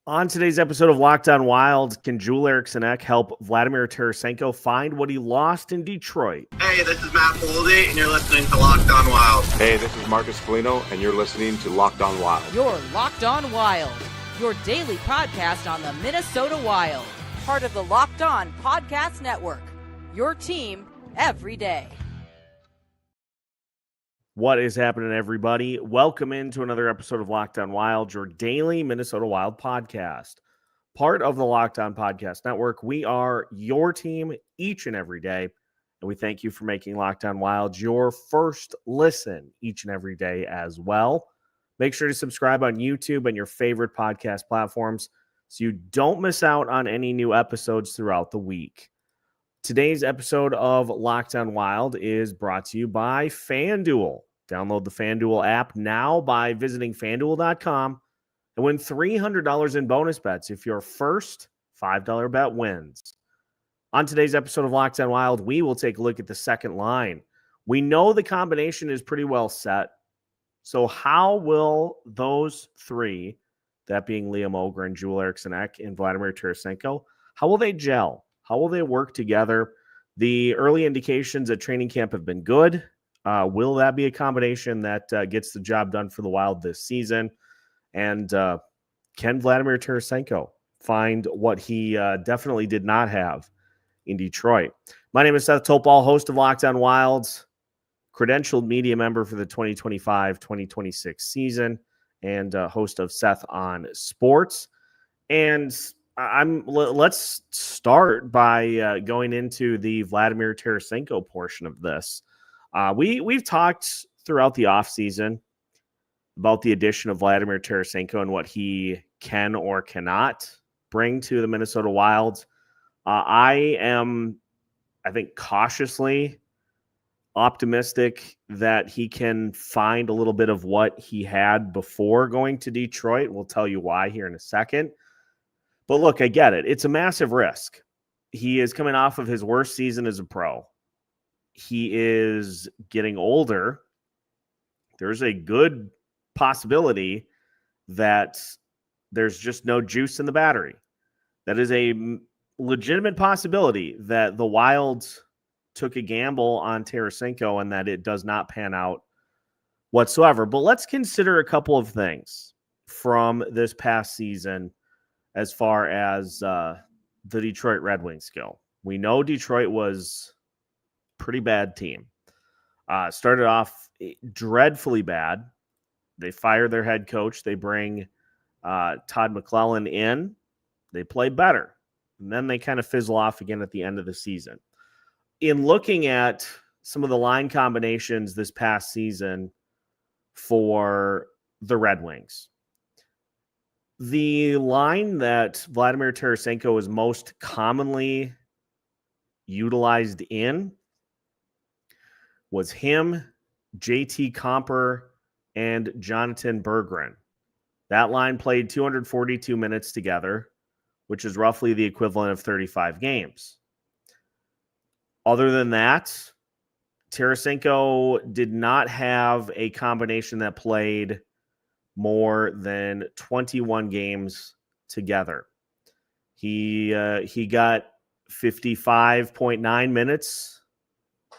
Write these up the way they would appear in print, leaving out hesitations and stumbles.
On today's episode of Locked On Wild, can Eriksson Ek help Vladimir Tarasenko find what he lost in Detroit? Hey, this is Matt Boldy, and you're listening to Locked On Wild. Hey, this is Marcus Foligno, and you're listening to Locked On Wild. You're Locked On Wild, your daily podcast on the Minnesota Wild. Part of the Locked On Podcast Network, your team every day. What is happening, everybody? Welcome into another episode of Locked On Wild, your daily Minnesota Wild podcast. Part of the Locked On Podcast Network. We are your team each and every day, and we thank you for making Locked On Wild your first listen each and every day as well. Make sure to subscribe on YouTube and your favorite podcast platforms so you don't miss out on any new episodes throughout the week. Today's episode of Locked On Wild is brought to you by FanDuel. Download the FanDuel app now by visiting FanDuel.com and win $300 in bonus bets if your first $5 bet wins. On today's episode of Locked On Wild, we will take a look at the second line. We know the combination is pretty well set. So how will those three, that being Liam Ohgren, Eriksson Ek, and Vladimir Tarasenko, how will they gel? How will they work together? The early indications at training camp have been good. Will that be a combination that gets the job done for the Wild this season? And can Vladimir Tarasenko find what he definitely did not have in Detroit? My name is Seth Toupal, host of Locked On Wilds, credentialed media member for the 2025-2026 season, and host of Seth on Sports. And let's start by going into the Vladimir Tarasenko portion of this. We've talked throughout the offseason about the addition of Vladimir Tarasenko and what he can or cannot bring to the Minnesota Wild. I think, cautiously optimistic that he can find a little bit of what he had before going to Detroit. We'll tell you why here in a second. But look, I get it. It's a massive risk. He is coming off of his worst season as a pro. He is getting older. There's a good possibility that there's just no juice in the battery. That is a legitimate possibility that the Wild took a gamble on Terasenko and that it does not pan out whatsoever. But let's consider a couple of things from this past season as far as the Detroit Red Wings go. We know Detroit was a pretty bad team. Started off dreadfully bad. They fire their head coach. They bring Todd McClellan in. They play better. And then they kind of fizzle off again at the end of the season. In looking at some of the line combinations this past season for the Red Wings, the line that Vladimir Tarasenko is most commonly utilized in was him, JT Compher, and Jonathan Berggren. That line played 242 minutes together, which is roughly the equivalent of 35 games. Other than that, Tarasenko did not have a combination that played more than 21 games together. He got 55.9 minutes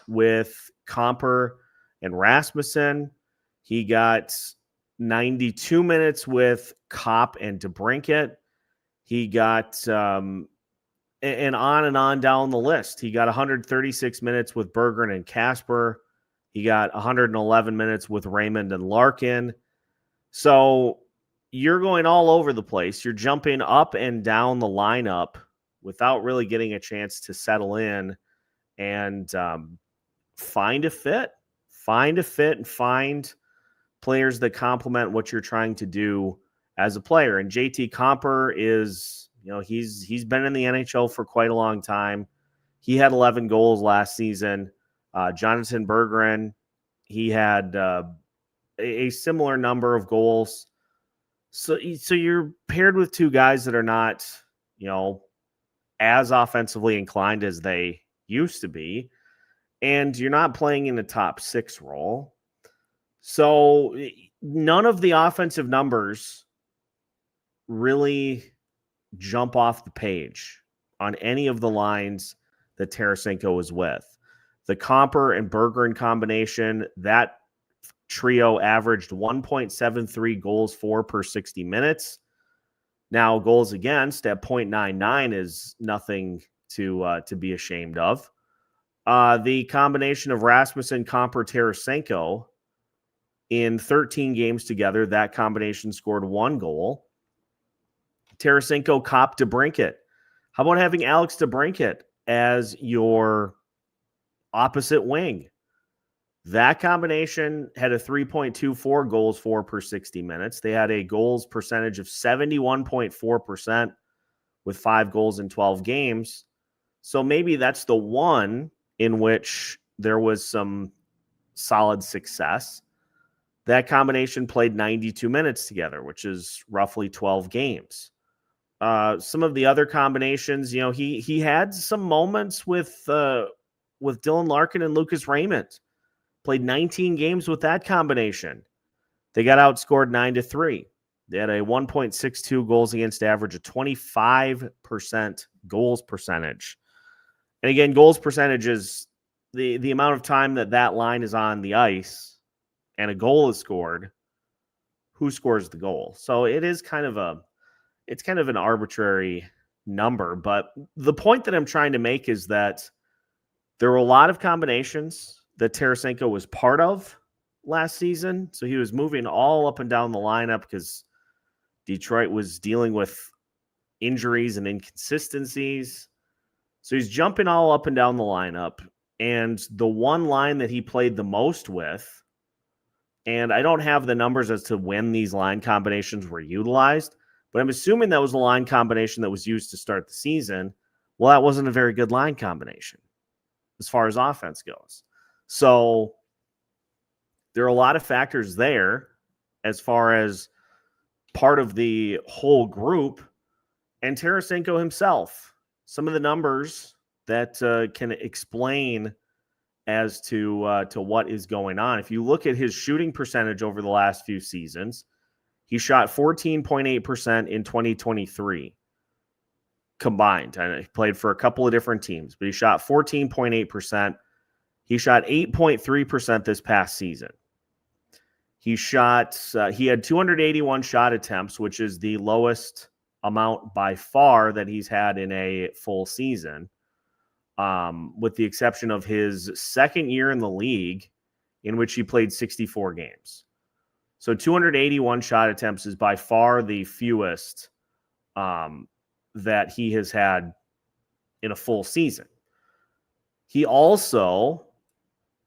with Compher and Rasmussen. He got 92 minutes with Kopp and DeBrincat. He got and on down the list. He got 136 minutes with Berggren and Kasper. He got 111 minutes with Raymond and Larkin. So you're going all over the place. You're jumping up and down the lineup without really getting a chance to settle in and find a fit. Find a fit and find players that complement what you're trying to do as a player. And JT Compher is, he's been in the NHL for quite a long time. He had 11 goals last season. Jonathan Berggren, he had a similar number of goals. So you're paired with two guys that are not, as offensively inclined as they used to be. And you're not playing in the top six role. So none of the offensive numbers really jump off the page on any of the lines that Terasenko was with. The Comper and Bergeron combination, that trio averaged 1.73 goals for per 60 minutes. Now, goals against at 0.99 is nothing to be ashamed of. The combination of Rasmussen, Comper, Terasenko in 13 games together, that combination scored 1 goal. Terasenko, Kopp, DeBrincat. How about having Alex DeBrincat as your opposite wing? That combination had a 3.24 goals for per 60 minutes. They had a goals percentage of 71.4% with 5 goals in 12 games. So maybe that's the one in which there was some solid success. That combination played 92 minutes together, which is roughly 12 games. Some of the other combinations, he had some moments with Dylan Larkin and Lucas Raymond. Played 19 games with that combination. They got outscored 9-3. They had a 1.62 goals against average, a 25% goals percentage. And again, goals percentage is the amount of time that line is on the ice and a goal is scored. Who scores the goal? So it is kind of an arbitrary number. But the point that I'm trying to make is that there were a lot of combinations that Terasenko was part of last season. So he was moving all up and down the lineup because Detroit was dealing with injuries and inconsistencies. So he's jumping all up and down the lineup. And the one line that he played the most with, and I don't have the numbers as to when these line combinations were utilized, but I'm assuming that was a line combination that was used to start the season. Well, that wasn't a very good line combination as far as offense goes. So there are a lot of factors there as far as part of the whole group. And Terasenko himself, some of the numbers that can explain as to what is going on. If you look at his shooting percentage over the last few seasons, he shot 14.8% in 2023 combined. And he played for a couple of different teams, but he shot 14.8%. He shot 8.3% this past season. He had 281 shot attempts, which is the lowest amount by far that he's had in a full season, with the exception of his second year in the league, in which he played 64 games. So 281 shot attempts is by far the fewest that he has had in a full season. He also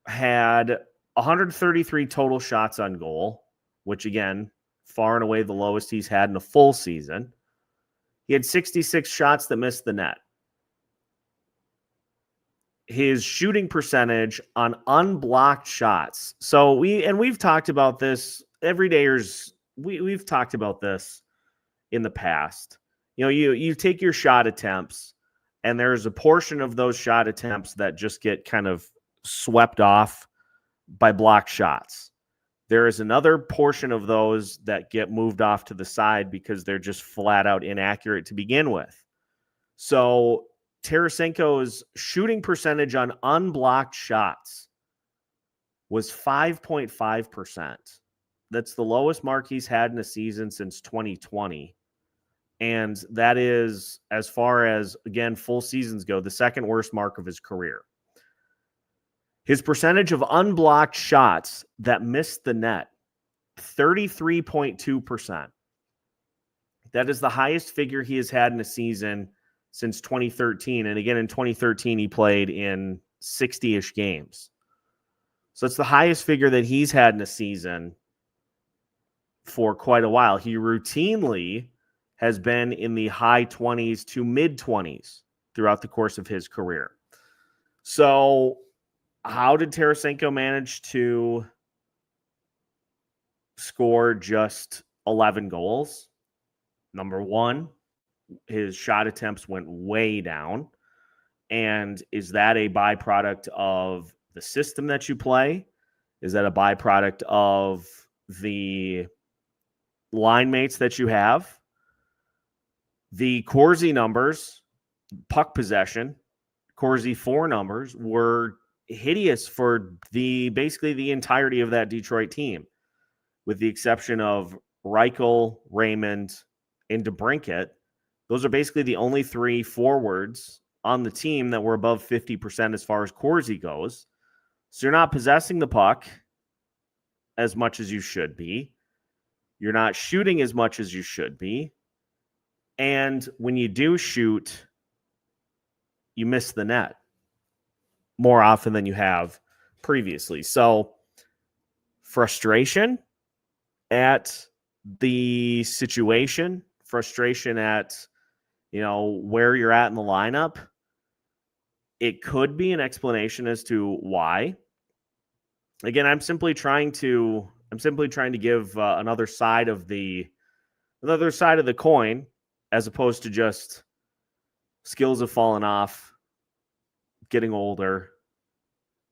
had 133 total shots on goal, which again, far and away the lowest he's had in a full season. He had 66 shots that missed the net. His shooting percentage on unblocked shots. So we've talked about this. Everydayers, we've talked about this in the past. You take your shot attempts, and there's a portion of those shot attempts that just get kind of swept off by blocked shots. There is another portion of those that get moved off to the side because they're just flat out inaccurate to begin with. So Tarasenko's shooting percentage on unblocked shots was 5.5%. That's the lowest mark he's had in a season since 2020. And that is, as far as, again, full seasons go, the second worst mark of his career. His percentage of unblocked shots that missed the net, 33.2%. That is the highest figure he has had in a season since 2013. And again, in 2013, he played in 60-ish games. So it's the highest figure that he's had in a season for quite a while. He routinely has been in the high 20s to mid 20s throughout the course of his career. So how did Tarasenko manage to score just 11 goals? Number one, his shot attempts went way down. And is that a byproduct of the system that you play? Is that a byproduct of the line mates that you have? The Corsi numbers, puck possession, Corsi 4 numbers were hideous for basically the entirety of that Detroit team, with the exception of Reichel, Raymond, and DeBrincat. Those are basically the only 3 forwards on the team that were above 50% as far as Corsi goes. So you're not possessing the puck as much as you should be. You're not shooting as much as you should be. And when you do shoot, you miss the net more often than you have previously. So frustration at the situation, frustration at, where you're at in the lineup. It could be an explanation as to why. Again, I'm simply trying to give another side of the coin, as opposed to just skills have fallen off, getting older.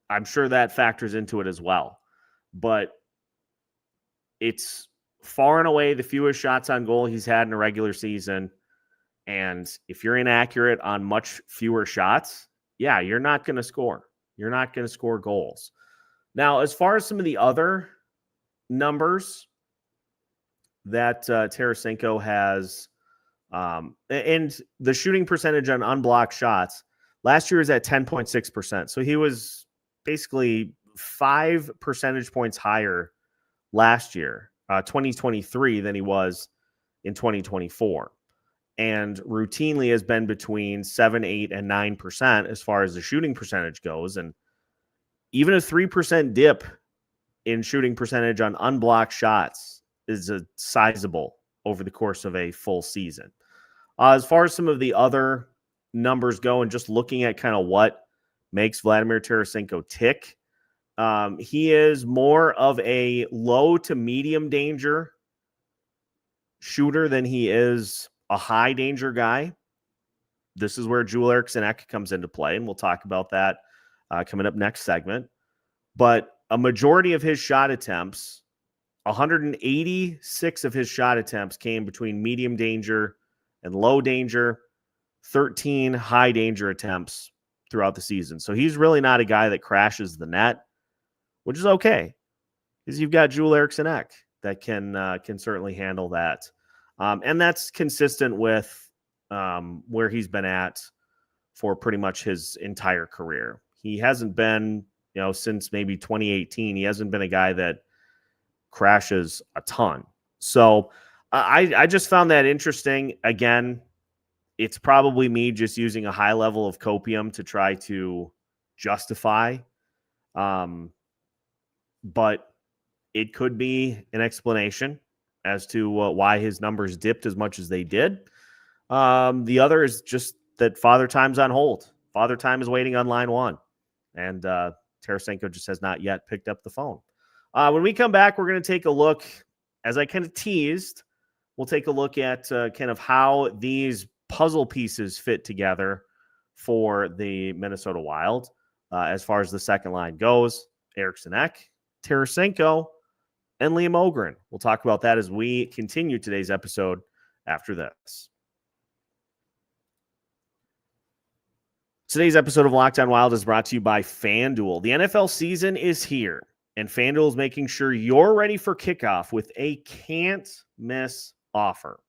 I'm sure that factors into it as well. But it's far and away the fewest shots on goal he's had in a regular season. And if you're inaccurate on much fewer shots, yeah, you're not going to score. You're not going to score goals. Now, as far as some of the other numbers that Terasenko has, and the shooting percentage on unblocked shots, last year was at 10.6%. So he was basically 5 percentage points higher last year, 2023, than he was in 2024. And routinely has been between 7, 8, and 9% as far as the shooting percentage goes. And even a 3% dip in shooting percentage on unblocked shots is a sizable over the course of a full season. As far as some of the other numbers go, and just looking at kind of what makes Vladimir Tarasenko tick, he is more of a low to medium danger shooter than he is a high danger guy. This is where Eriksson Ek comes into play, and we'll talk about that coming up next segment. But a majority of his shot attempts, 186 of his shot attempts, came between medium danger and low danger, 13 high danger attempts throughout the season. So he's really not a guy that crashes the net, which is okay, because you've got Eriksson Ek that can certainly handle that. And that's consistent with where he's been at for pretty much his entire career. He hasn't been, since maybe 2018, he hasn't been a guy that crashes a ton. So I just found that interesting. Again, it's probably me just using a high level of copium to try to justify. But it could be an explanation as to why his numbers dipped as much as they did. The other is just that Father Time's on hold. Father Time is waiting on line 1. And Terasenko just has not yet picked up the phone. When we come back, we're going to take a look, as I kind of teased, we'll take a look at kind of how these puzzle pieces fit together for the Minnesota Wild. As far as the second line goes, Eriksson Ek, Terasenko, and Liam Ohgren. We'll talk about that as we continue today's episode after this. Today's episode of Locked On Wild is brought to you by FanDuel. The NFL season is here, and FanDuel is making sure you're ready for kickoff with a can't-miss offer.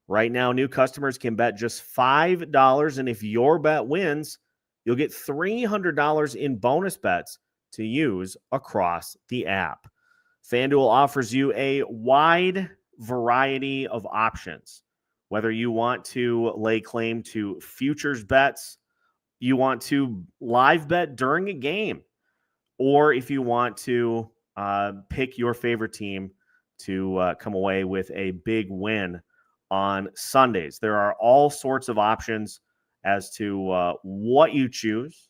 Right now, new customers can bet just $5, and if your bet wins, you'll get $300 in bonus bets to use across the app. FanDuel offers you a wide variety of options. Whether you want to lay claim to futures bets, you want to live bet during a game, or if you want to pick your favorite team to come away with a big win on Sundays. There are all sorts of options as to what you choose,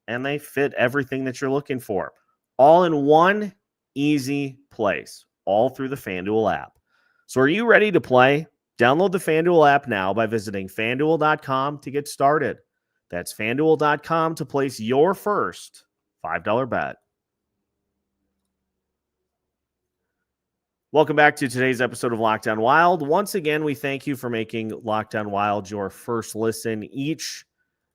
and they fit everything that you're looking for. All in one easy place, all through the FanDuel app. So are you ready to play? Download the FanDuel app now by visiting FanDuel.com to get started. That's FanDuel.com to place your first $5 bet. Welcome back to today's episode of Locked On Wild. Once again, we thank you for making Locked On Wild your first listen each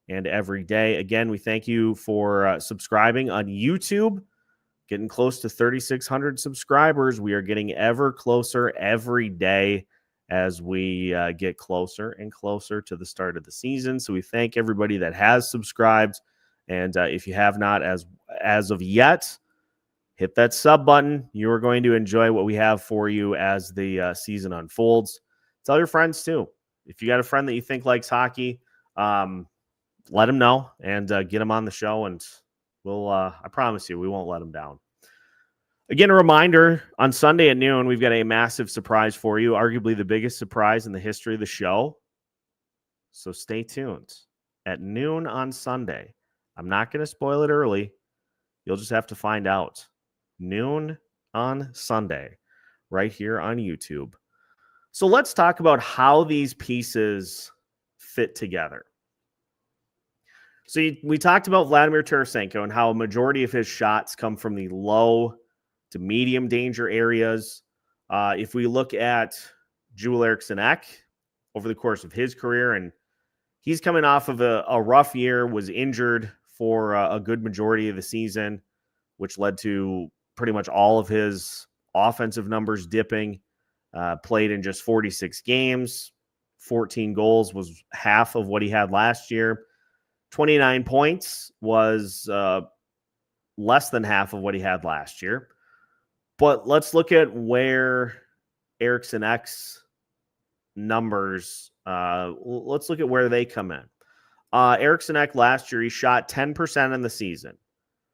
and every day. Again, we thank you for subscribing on YouTube. Getting close to 3,600 subscribers. We are getting ever closer every day as we get closer and closer to the start of the season. So we thank everybody that has subscribed. And if you have not as of yet, hit that sub button. You are going to enjoy what we have for you as the season unfolds. Tell your friends too. If you got a friend that you think likes hockey, let them know and get them on the show. And we'll, I promise you, we won't let them down. Again, a reminder, on Sunday at noon, we've got a massive surprise for you, arguably the biggest surprise in the history of the show. So stay tuned. At noon on Sunday, I'm not going to spoil it early. You'll just have to find out. Noon on Sunday, right here on YouTube. So let's talk about how these pieces fit together. So we talked about Vladimir Tarasenko and how a majority of his shots come from the low to medium danger areas. If we look at Eriksson Ek over the course of his career, and he's coming off of a rough year, was injured for a good majority of the season, which led to pretty much all of his offensive numbers dipping. Played in just 46 games, 14 goals was half of what he had last year. 29 points was less than half of what he had last year. But let's look at where Eriksson Ek's numbers, let's look at where they come in. Eriksson Ek last year, he shot 10% in the season,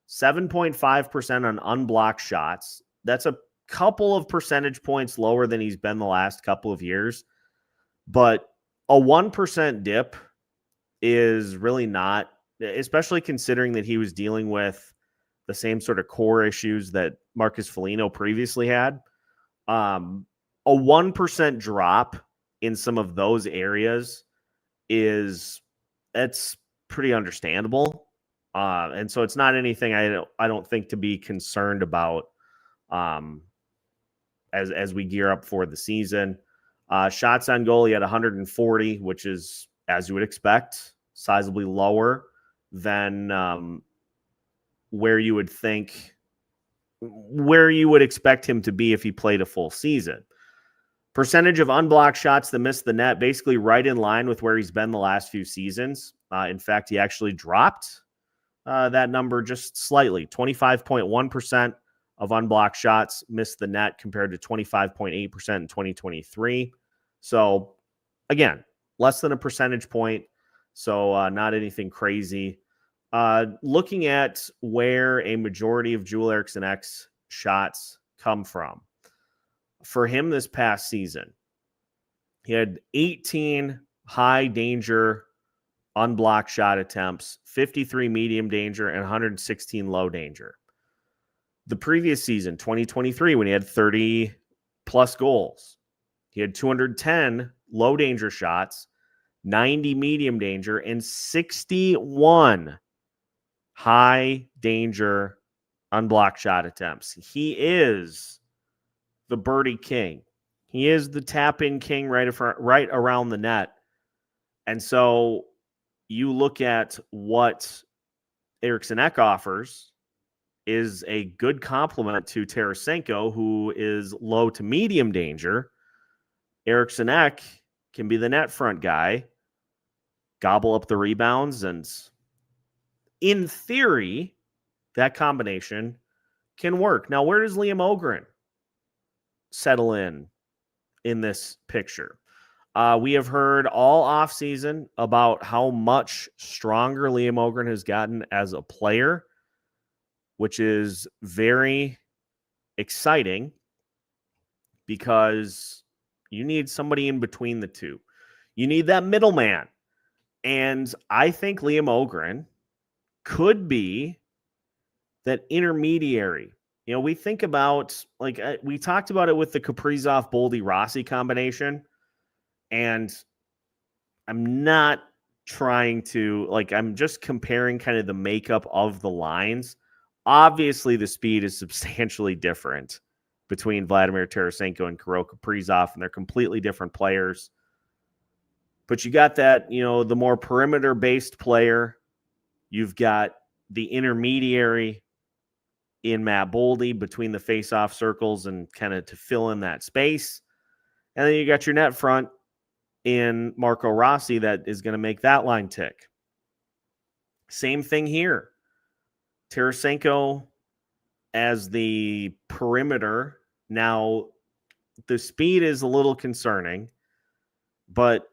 7.5% on unblocked shots. That's a couple of percentage points lower than he's been the last couple of years. But a 1% dip is really not, especially considering that he was dealing with the same sort of core issues that Marcus Foligno previously had. A 1% drop in some of those areas it's pretty understandable. And so it's not anything I don't think to be concerned about as we gear up for the season. Shots on goal, he had 140, which is, as you would expect, sizably lower than where you would expect him to be if he played a full season. Percentage of unblocked shots that missed the net, basically right in line with where he's been the last few seasons. In fact, he actually dropped that number just slightly. 25.1% of unblocked shots missed the net compared to 25.8% in 2023. So, again, less than a percentage point. So, not anything crazy. Looking at where a majority of Eriksson Ek's shots come from. For him this past season, he had 18 high danger unblocked shot attempts, 53 medium danger, and 116 low danger. The previous season, 2023, when he had 30 plus goals, he had 210 low danger shots, 90 medium danger, and 61 high danger unblocked shot attempts. He is the birdie king. He is the tap-in king right around the net. And so you look at what Eriksson Ek offers is a good complement to Terasenko, who is low to medium danger. Eriksson Ek can be the net front guy, gobble up the rebounds, and in theory, that combination can work. Now, where does Liam Ohgren settle in this picture? We have heard all offseason about how much stronger Liam Ohgren has gotten as a player, which is very exciting because you need somebody in between the two. You need that middleman. And I think Liam Ohgren could be that intermediary. You know, we think about, like, we talked about it with the Kaprizov, Boldy, Rossi combination. And I'm not trying to, like, I'm just comparing kind of the makeup of the lines. Obviously, the speed is substantially different between Vladimir Tarasenko and Kirill Kaprizov, and they're completely different players. But you got that, the more perimeter-based player. You've got the intermediary in Matt Boldy between the face-off circles and kind of to fill in that space. And then you got your net front in Marco Rossi that is going to make that line tick. Same thing here. Terasenko as the perimeter. Now, the speed is a little concerning, but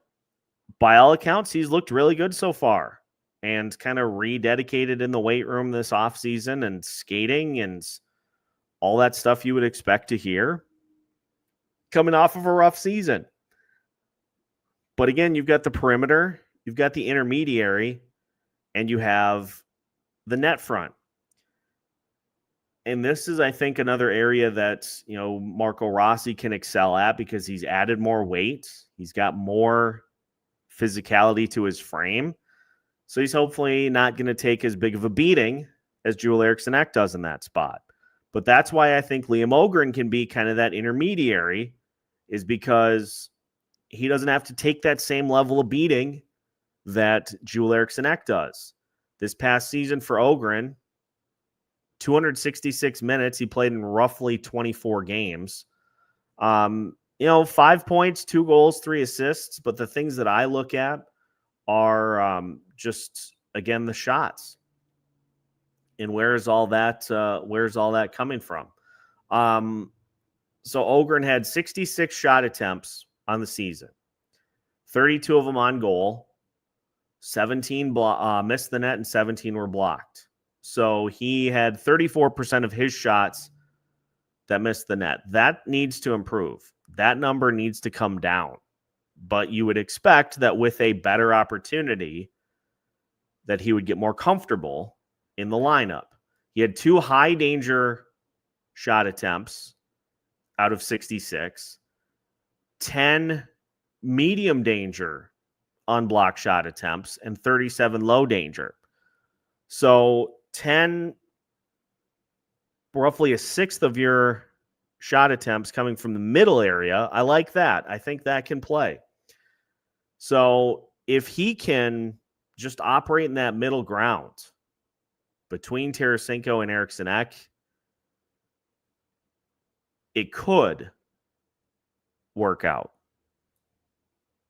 by all accounts, he's looked really good so far and kind of rededicated in the weight room this offseason and skating and all that stuff you would expect to hear coming off of a rough season. But again, you've got the perimeter, you've got the intermediary, and you have the net front. And this is, I think, another area that, Marco Rossi can excel at because he's added more weight. He's got more physicality to his frame. So he's hopefully not going to take as big of a beating as Eriksson Ek does in that spot. But that's why I think Liam Ohgren can be kind of that intermediary, is because he doesn't have to take that same level of beating that Eriksson Ek does. This past season for Ohgren, 266 minutes. He played in roughly 24 games. 5 points, 2 goals, 3 assists. But the things that I look at are just, again, the shots. And where's all that coming from? So Ohgren had 66 shot attempts on the season, 32 of them on goal, 17 missed the net, and 17 were blocked. So he had 34% of his shots that missed the net. That needs to improve. That number needs to come down. But you would expect that with a better opportunity that he would get more comfortable in the lineup. He had 2 high danger shot attempts out of 66, 10 medium danger unblocked shot attempts, and 37 low danger. So 10, roughly a sixth of your shot attempts coming from the middle area. I like that. I think that can play. So if he can just operate in that middle ground between Terasenko and Eriksson Ek, it could work out,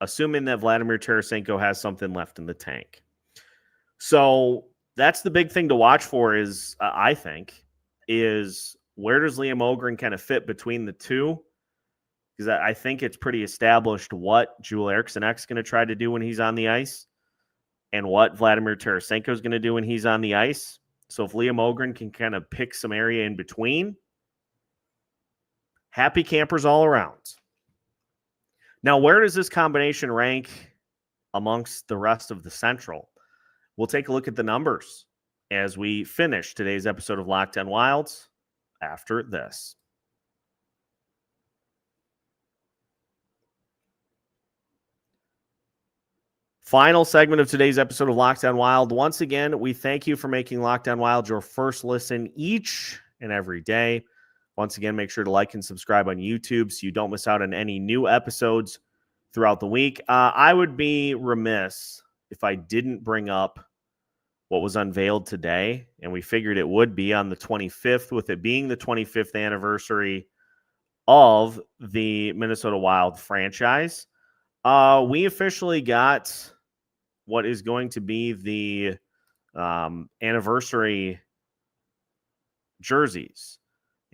assuming that Vladimir Tarasenko has something left in the tank. So that's the big thing to watch for is, I think, is where does Liam Ohgren kind of fit between the two? Because I think it's pretty established what Eriksson Ek is going to try to do when he's on the ice and what Vladimir Tarasenko is going to do when he's on the ice. So if Liam Ohgren can kind of pick some area in between, happy campers all around. Now, where does this combination rank amongst the rest of the Central? We'll take a look at the numbers as we finish today's episode of Locked On Wild after this. Final segment of today's episode of Locked On Wild. Once again, we thank you for making Locked On Wild your first listen each and every day. Once again, make sure to like and subscribe on YouTube so you don't miss out on any new episodes throughout the week. I would be remiss if I didn't bring up what was unveiled today, and we figured it would be on the 25th, with it being the 25th anniversary of the Minnesota Wild franchise. We officially got what is going to be the anniversary jerseys.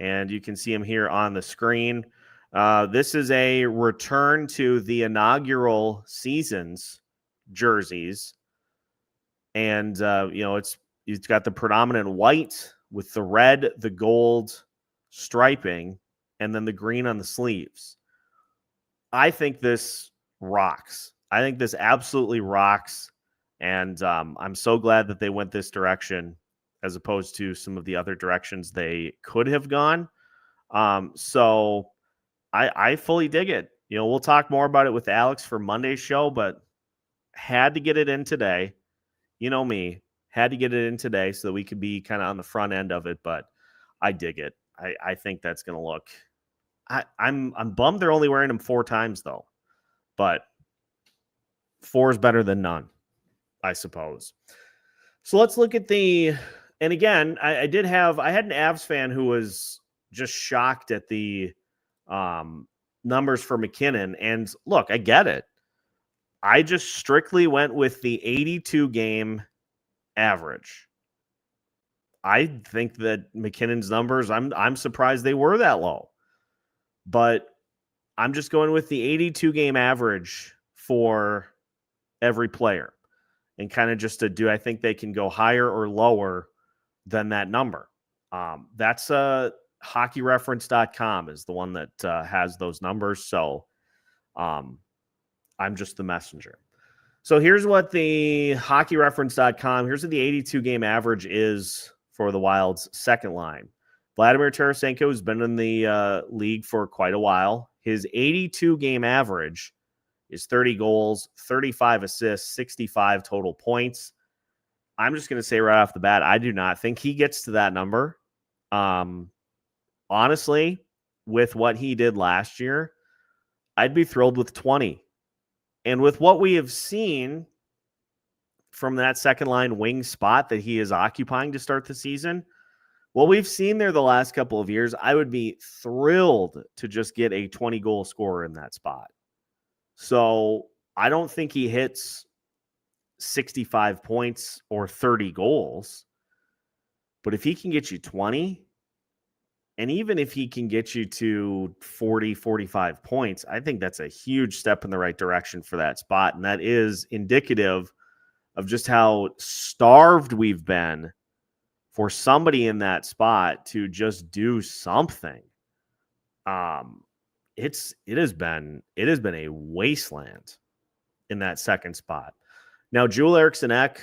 And you can see them here on the screen. This is a return to the inaugural season's jerseys. And, it's got the predominant white with the red, the gold striping, and then the green on the sleeves. I think this rocks. I think this absolutely rocks. And I'm so glad that they went this direction as opposed to some of the other directions they could have gone. So I fully dig it. We'll talk more about it with Alex for Monday's show, but had to get it in today. You know me, had to get it in today so that we could be kind of on the front end of it, but I dig it. I think that's going to look I'm bummed they're only wearing him 4 times though, but 4 is better than none, I suppose. So let's look at and again, I had an Avs fan who was just shocked at the numbers for McKinnon. And look, I get it. I just strictly went with the 82 game average. I think that McKinnon's numbers, I'm surprised they were that low. But I'm just going with the 82 game average for every player. And kind of just do I think they can go higher or lower than that number? That's hockeyreference.com is the one that has those numbers. So I'm just the messenger. So here's what the hockeyreference.com, here's what the 82 game average is for the Wild's second line. Vladimir Tarasenko has been in the league for quite a while. His 82 game average is 30 goals, 35 assists, 65 total points. I'm just going to say right off the bat, I do not think he gets to that number. Honestly, with what he did last year, I'd be thrilled with 20. And with what we have seen from that second line wing spot that he is occupying to start the season, what we've seen there the last couple of years, I would be thrilled to just get a 20 goal scorer in that spot. So I don't think he hits 65 points or 30 goals. But if he can get you 20, and even if he can get you to 40, 45 points, I think that's a huge step in the right direction for that spot. And that is indicative of just how starved we've been for somebody in that spot to just do something. It has been a wasteland in that second spot. Now, Eriksson Ek,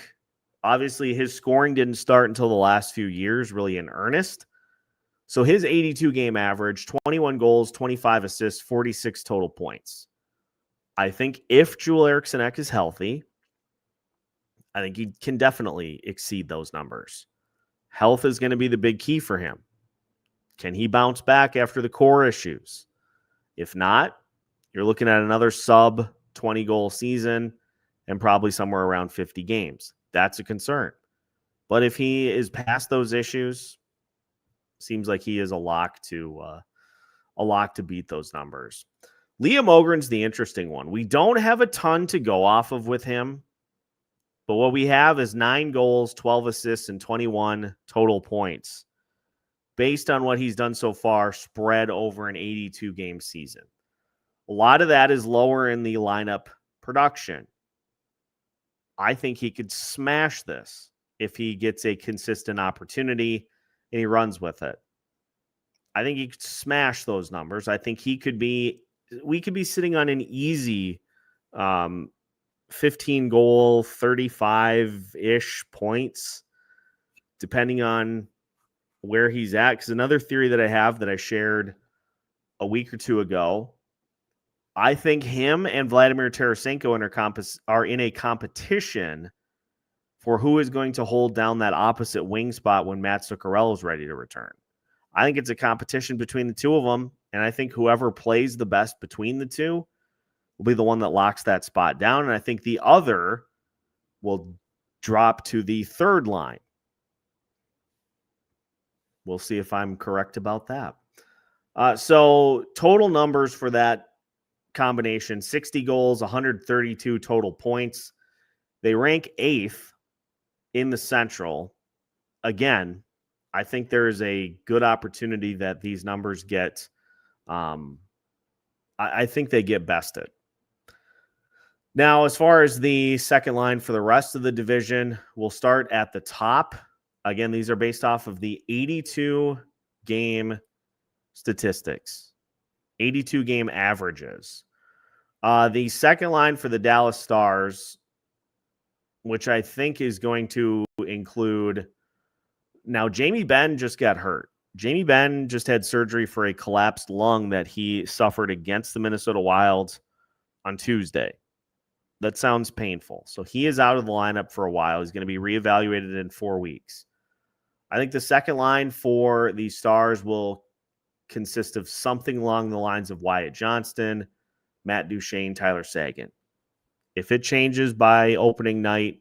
obviously his scoring didn't start until the last few years, really in earnest. So his 82 game average, 21 goals, 25 assists, 46 total points. I think if Eriksson Ek is healthy, I think he can definitely exceed those numbers. Health is going to be the big key for him. Can he bounce back after the core issues? If not, you're looking at another sub 20 goal season and probably somewhere around 50 games. That's a concern. But if he is past those issues, seems like he is a lock to beat those numbers. Liam Ohgren's the interesting one. We don't have a ton to go off of with him, but what we have is 9 goals, 12 assists, and 21 total points based on what he's done so far, spread over an 82-game season. A lot of that is lower in the lineup production. I think he could smash this if he gets a consistent opportunity and he runs with it. I think he could smash those numbers. I think we could be sitting on an easy 15 goal, 35-ish points, depending on where he's at. Because another theory that I have that I shared a week or two ago, I think him and Vladimir Tarasenko are in a competition for who is going to hold down that opposite wing spot when Matt Zuccarello is ready to return. I think it's a competition between the two of them, and I think whoever plays the best between the two will be the one that locks that spot down, and I think the other will drop to the third line. We'll see if I'm correct about that. So total numbers for that combination, 60 goals, 132 total points. They rank 8th in the Central. Again, I think there is a good opportunity that these numbers get, I think they get bested. Now, as far as the second line for the rest of the division, we'll start at the top. Again, these are based off of the 82-game statistics, 82-game averages. The second line for the Dallas Stars, which I think is going to include... Now, Jamie Benn just got hurt. Jamie Benn just had surgery for a collapsed lung that he suffered against the Minnesota Wild on Tuesday. That sounds painful. So he is out of the lineup for a while. He's going to be reevaluated in 4 weeks. I think the second line for the Stars will consist of something along the lines of Wyatt Johnston, Matt Duchene, Tyler Seguin. If it changes by opening night,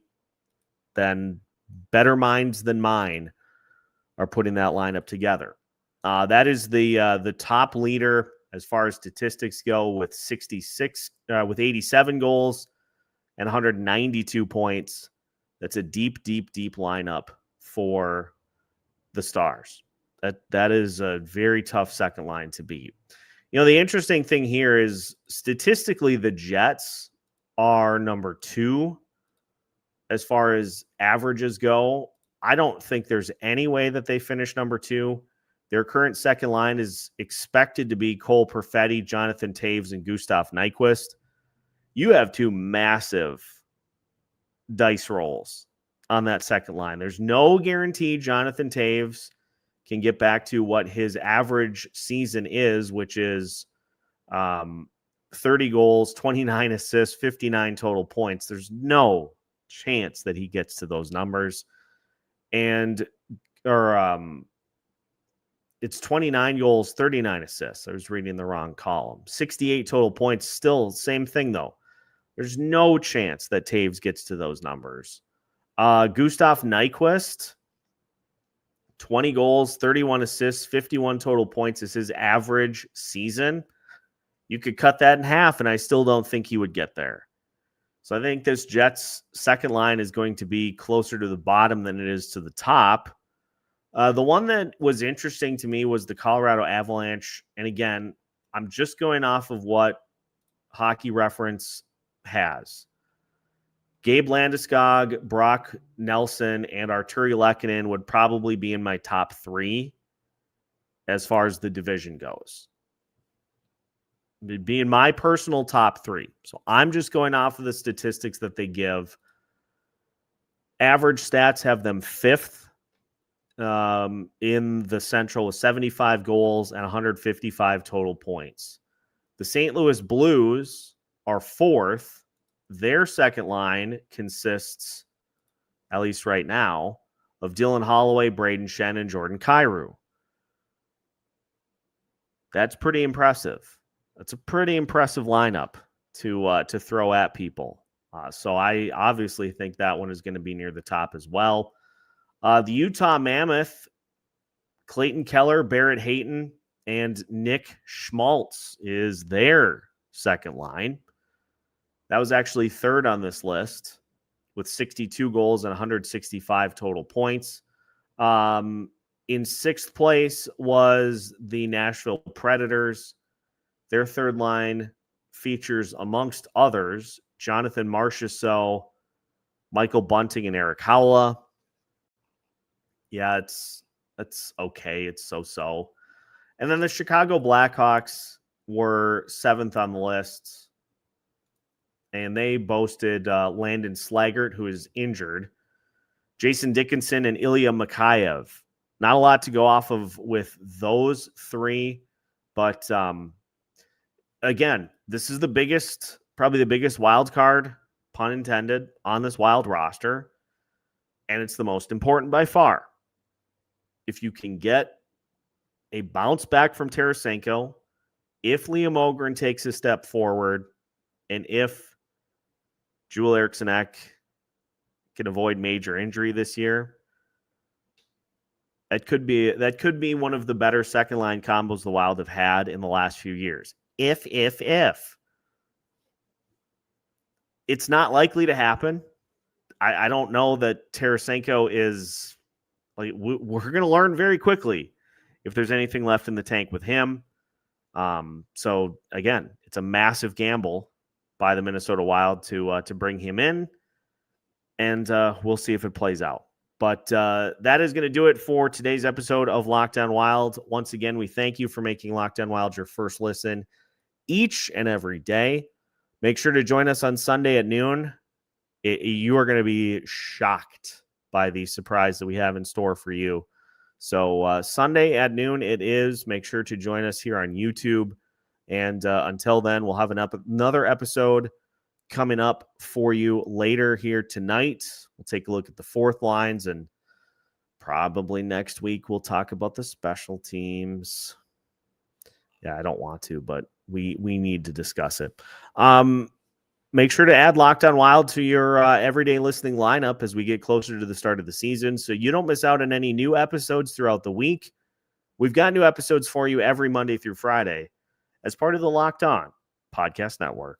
then better minds than mine are putting that lineup together. That is the top leader as far as statistics go with 87 goals and 192 points. That's a deep lineup for the Stars. That is a very tough second line to beat. The interesting thing here is statistically the Jets are number 2 as far as averages go. I don't think there's any way that they finish number 2. Their current second line is expected to be Cole Perfetti, Jonathan Toews, and Gustav Nyquist. You have 2 massive dice rolls on that second line. There's no guarantee Jonathan Toews can get back to what his average season is, which is 30 goals, 29 assists, 59 total points. There's no chance that he gets to those numbers. It's 29 goals, 39 assists. I was reading the wrong column. 68 total points. Still same thing, though. There's no chance that Toews gets to those numbers. Gustav Nyquist, 20 goals, 31 assists, 51 total points is his average season. You could cut that in half, and I still don't think he would get there. So I think this Jets second line is going to be closer to the bottom than it is to the top. The one that was interesting to me was the Colorado Avalanche. And again, I'm just going off of what Hockey Reference has. Gabe Landeskog, Brock Nelson, and Arturi Lehkonen would probably be in my top 3 as far as the division goes. It'd be in my personal top 3. So I'm just going off of the statistics that they give. Average stats have them 5th in the Central with 75 goals and 155 total points. The St. Louis Blues are 4th. Their second line consists, at least right now, of Dylan Holloway, Braden Shen, and Jordan Kyrou. That's pretty impressive. That's a pretty impressive lineup to throw at people. So I obviously think that one is going to be near the top as well. The Utah Mammoth, Clayton Keller, Barrett Hayton, and Nick Schmaltz is their second line. That was actually 3rd on this list with 62 goals and 165 total points. In 6th place was the Nashville Predators. Their third line features, amongst others, Jonathan Marchessault, Michael Bunting, and Eric Howla. Yeah, it's okay. It's so-so. And then the Chicago Blackhawks were 7th on the list. And they boasted Landon Slaggert, who is injured, Jason Dickinson, and Ilya Mikheyev. Not a lot to go off of with those 3. But again, this is probably the biggest wild card, pun intended, on this wild roster. And it's the most important by far. If you can get a bounce back from Terasenko, if Liam Ohgren takes a step forward, and if Joel Eriksson Ek can avoid major injury this year, that could be one of the better second line combos the Wild have had in the last few years. If it's not likely to happen, I don't know that Terasenko is like, we're going to learn very quickly if there's anything left in the tank with him. So again, it's a massive gamble by the Minnesota Wild to bring him in, and we'll see if it plays out. But that is going to do it for today's episode of Locked On Wild. Once again, we thank you for making Locked On Wild your first listen each and every day. Make sure to join us on Sunday at noon. You are going to be shocked by the surprise that we have in store for you. So Sunday at noon it is. Make sure to join us here on YouTube. And until then, we'll have another episode coming up for you later here tonight. We'll take a look at the 4th lines, and probably next week we'll talk about the special teams. Yeah, I don't want to, but we need to discuss it. Make sure to add Locked On Wild to your everyday listening lineup as we get closer to the start of the season, so you don't miss out on any new episodes throughout the week. We've got new episodes for you every Monday through Friday as part of the Locked On Podcast Network.